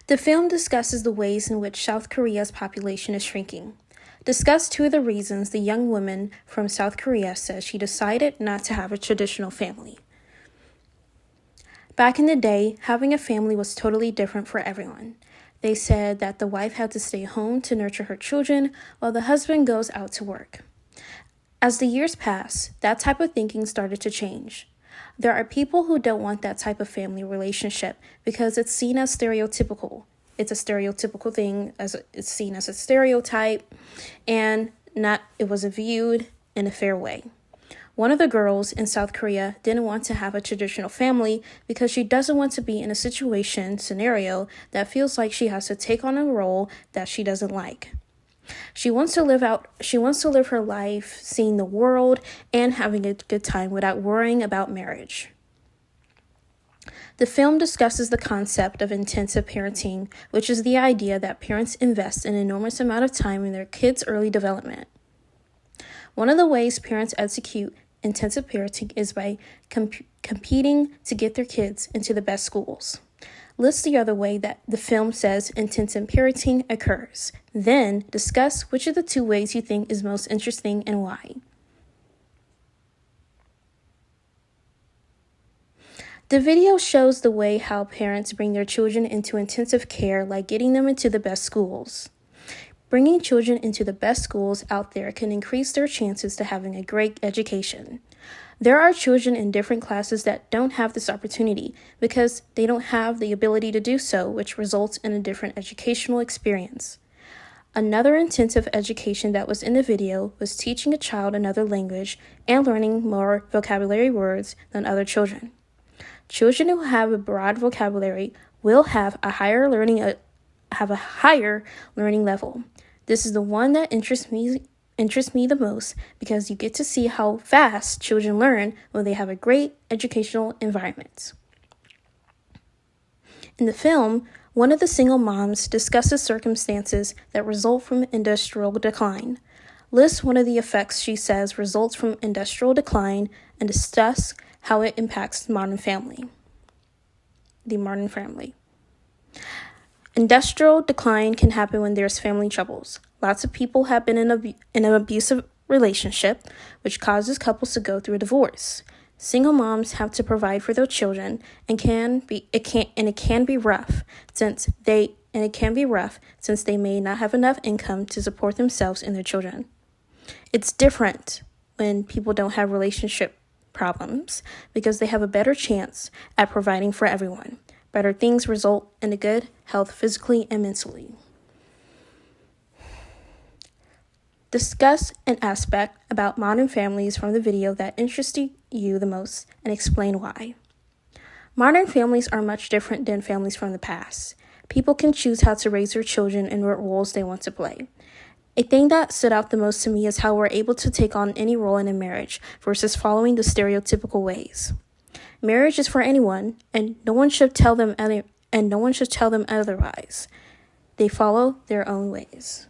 The film discusses the ways in which South Korea's population is shrinking. Discuss two of the reasons the young woman from South Korea says she decided not to have a traditional family. Back in the day, having a family was totally different for everyone. They said that the wife had to stay home to nurture her children while the husband goes out to work. As the years pass, that type of thinking started to change. There are people who don't want that type of family relationship because it's seen as stereotypical. It's a stereotypical thing, as it's seen as a stereotype, and it wasn't viewed in a fair way. One of the girls in South Korea didn't want to have a traditional family because she doesn't want to be in a scenario that feels like she has to take on a role that she doesn't like. She wants to live her life seeing the world and having a good time without worrying about marriage. The film discusses the concept of intensive parenting, which is the idea that parents invest an enormous amount of time in their kids' early development. One of the ways parents execute intensive parenting is by competing to get their kids into the best schools. List the other way that the film says intensive parenting occurs. Then discuss which of the two ways you think is most interesting and why. The video shows the way how parents bring their children into intensive care, like getting them into the best schools. Bringing children into the best schools out there can increase their chances to having a great education. There are children in different classes that don't have this opportunity because they don't have the ability to do so, which results in a different educational experience. Another intensive education that was in the video was teaching a child another language and learning more vocabulary words than other children. Children who have a broad vocabulary will have a higher learning level. This is the one that interests me the most because you get to see how fast children learn when they have a great educational environment. In the film, one of the single moms discusses circumstances that result from industrial decline. List one of the effects she says results from industrial decline and discuss how it impacts the modern family. Industrial decline can happen when there's family troubles. Lots of people have been in an abusive relationship, which causes couples to go through a divorce. Single moms have to provide for their children, and it can be rough since they may not have enough income to support themselves and their children. It's different when people don't have relationship problems because they have a better chance at providing for everyone. Better things result in a good health physically and mentally. Discuss an aspect about modern families from the video that interested you the most and explain why. Modern families are much different than families from the past. People can choose how to raise their children and what roles they want to play. A thing that stood out the most to me is how we're able to take on any role in a marriage versus following the stereotypical ways. Marriage is for anyone, and no one should tell them otherwise. They follow their own ways.